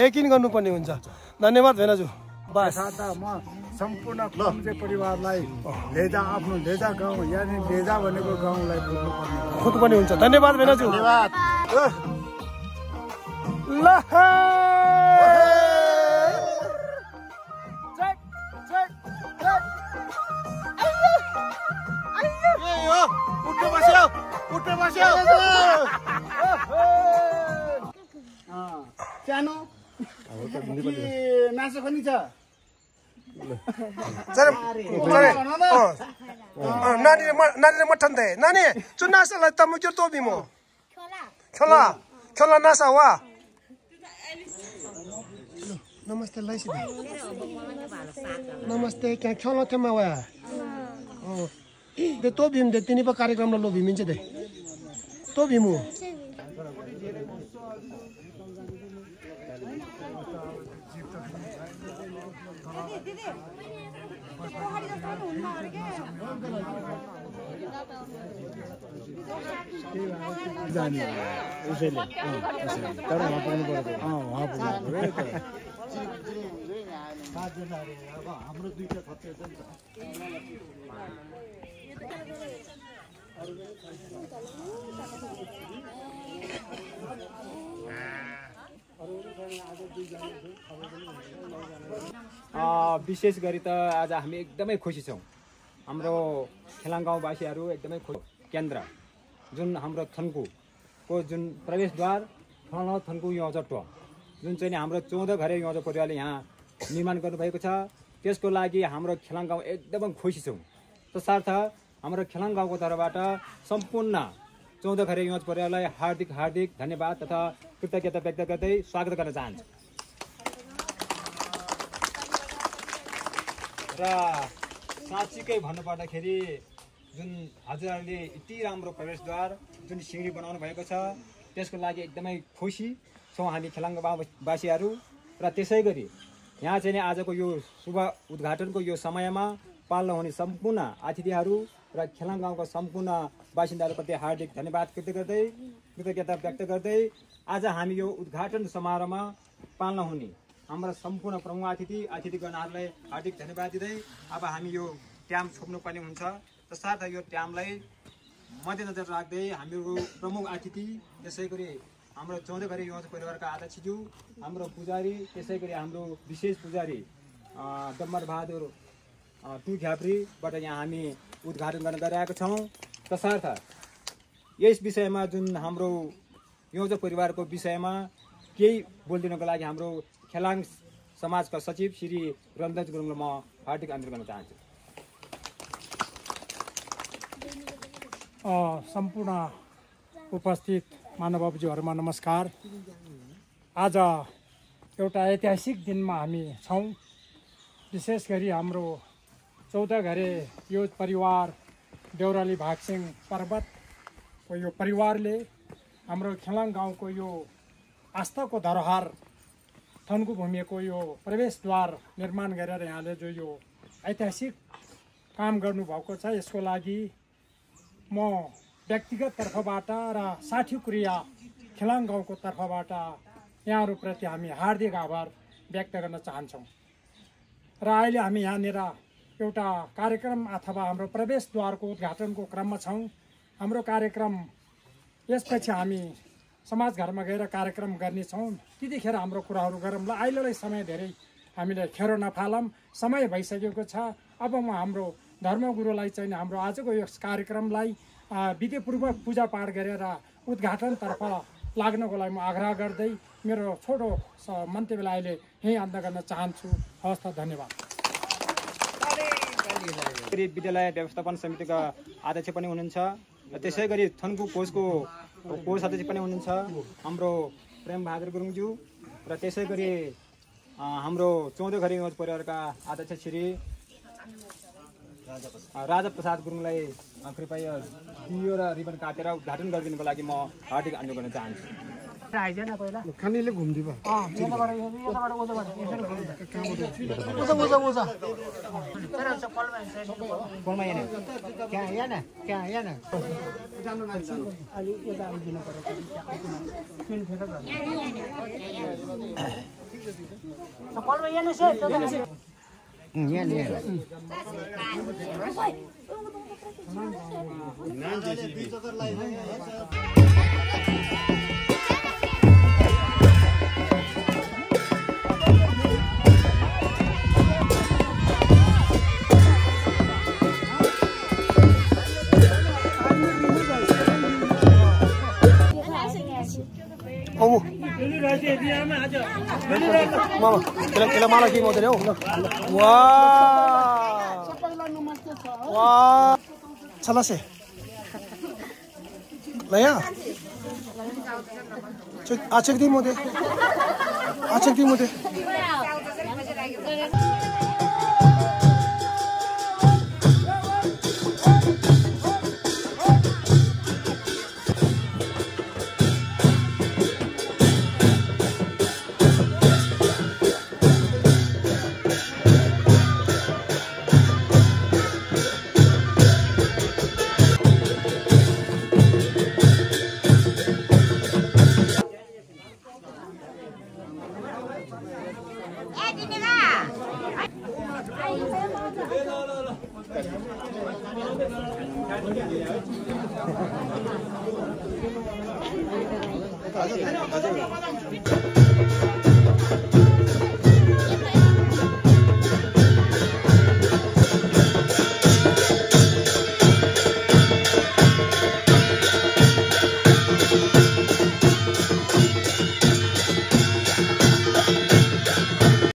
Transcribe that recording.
यकिन गर्नुपर्ने हुन्छ। धन्यवाद भेनाजु। बस म सम्पूर्ण कमजे परिवारलाई लेजा आफ्नो लेजा गाउँ यानि लेजा भनेको गाउँलाई खुद्नुपर्ने हुन्छ। धन्यवाद भेनाजु। धन्यवाद। ल सानो नाच्छ पनि छ नानीले मठन दे नानी चुनासलाई तम जो तो बिमो छोला छोला नासा वा नमस्ते लाइसी नमस्ते क्या छोला थमा वा दे तो भीम दे तिनी पर कार्यक्रम लो भीमिन्छ दे तो भीमु जाने उसैले तर वहाँ पुग्नु पर्यो वहाँ पुग्नु अब हाम्रो दुईटा खर्च छ विशेष गरी त आज हामी एकदमै खुसी छौँ। हाम्रो खेलाङ गाउँवासीहरू एकदमै खुसी। केन्द्र जुन हाम्रो थन्कुको जुन प्रवेशद्वार थन्कु योजट जुन चाहिँ हाम्रो 14 घरे योज परिवारले यहाँ निर्माण गर्नुभएको छ, त्यसको लागि हाम्रो खेलाङ गाउँ एकदमै खुसी छौँ। तसर्थ हाम्रो खेलाङ गाउँको तर्फबाट सम्पूर्ण 14 घरे योज परिवारलाई हार्दिक हार्दिक धन्यवाद तथा कृतज्ञता व्यक्त गर्दै स्वागत गर्न चाहन्छु। र साँच्चीकै भन्नुपर्दाखेरि जुन हजुरहरूले यति राम्रो प्रवेशद्वार जुन सिँढी बनाउनु भएको छ त्यसको लागि एकदमै खुसी छौँ हामी खेलाङ गाउँवासीहरू। र त्यसै गरी यहाँ चाहिँ आजको यो शुभ उद्घाटनको यो समयमा पाल्न हुने सम्पूर्ण अतिथिहरू र खेलाङ गाउँको सम्पूर्ण बासिन्दाहरूप्रति हार्दिक धन्यवाद कृतज्ञता व्यक्त गर्दै आज हामी यो उद्घाटन समारोहमा पाल्न हुने हाम्रा सम्पूर्ण प्रमुख अतिथिगणहरूलाई हार्दिक धन्यवाद दिँदै अब हामी यो ट्याम छोप्नुपर्ने हुन्छ। तसर्थ यो ट्यामलाई मध्यनजर राख्दै हामीहरू प्रमुख अतिथि त्यसै गरी हाम्रो 14 घरे योज परिवारका अध्यक्षज्यू हाम्रो पुजारी त्यसै गरी हाम्रो विशेष पुजारी डम्बर बहादुर टु घ्याप्रीबाट यहाँ हामी उद्घाटन गर्न गइरहेका छौँ। तसर्थ यस विषयमा जुन हाम्रो योज परिवारको विषयमा केही बोलिदिनको लागि हाम्रो खेलाङ समाजका सचिव श्री रन्जन गुरुङलाई म हार्दिक अनुरोध गर्न चाहन्छु। सम्पूर्ण उपस्थित महानुभावज्यूहरूमा नमस्कार। आज एउटा ऐतिहासिक दिनमा हामी छौँ। विशेष गरी हाम्रो 14 घरे योज परिवार देउराली भागसिंह पर्वतको यो परिवारले हाम्रो खेलाङ गाउँको यो आस्थाको धरोहर थन्कु भूमिको यो प्रवेशद्वार निर्माण गरेर यहाँले जो यो ऐतिहासिक काम गर्नुभएको छ यसको लागि म व्यक्तिगत तर्फबाट र साथी क्रिया खेलाङ गाउँको तर्फबाट यहाँहरूप्रति हामी हार्दिक आभार व्यक्त गर्न चाहन्छौँ। र अहिले हामी यहाँनिर एउटा कार्यक्रम अथवा हाम्रो प्रवेशद्वारको उद्घाटनको क्रममा छौँ। हाम्रो कार्यक्रम यसपछि हामी समाज घरमा गएर कार्यक्रम गर्नेछौँ। त्यतिखेर हाम्रो कुराहरू गरौँला। अहिलेलाई समय धेरै हामीले खेरो नफालौँ, समय भइसकेको छ। अब म हाम्रो धर्मगुरुलाई चाहिँ हाम्रो आजको यस कार्यक्रमलाई विधिपूर्वक पूजापाठ गरेर उद्घाटनतर्फ लाग्नको लागि म आग्रह गर्दै मेरो छोटो मन्तव्यलाई अहिले यहीँ अन्त गर्न चाहन्छु। हवस् त, धन्यवाद। विद्यालय व्यवस्थापन समितिका अध्यक्ष पनि हुनुहुन्छ, त्यसै गरी थन्कु कोषको कोष अध्यक्ष पनि हुनुहुन्छ, हाम्रो प्रेमबहादुर गुरुङज्यू र त्यसै गरी हाम्रो 14 घरी गौज परिवारका अध्यक्ष श्री राजा प्रसाद गुरुङलाई कृपया दियो र रिबन काटेर उद्घाटन गरिदिनुको लागि म हार्दिक अनुरोध गर्न चाहन्छु। खानीले घुम्दिबा Mama, kila malah kini mau tadi, wah, wah, salah sih, lah ya, acek di mau deh, acek di mau deh. Aja.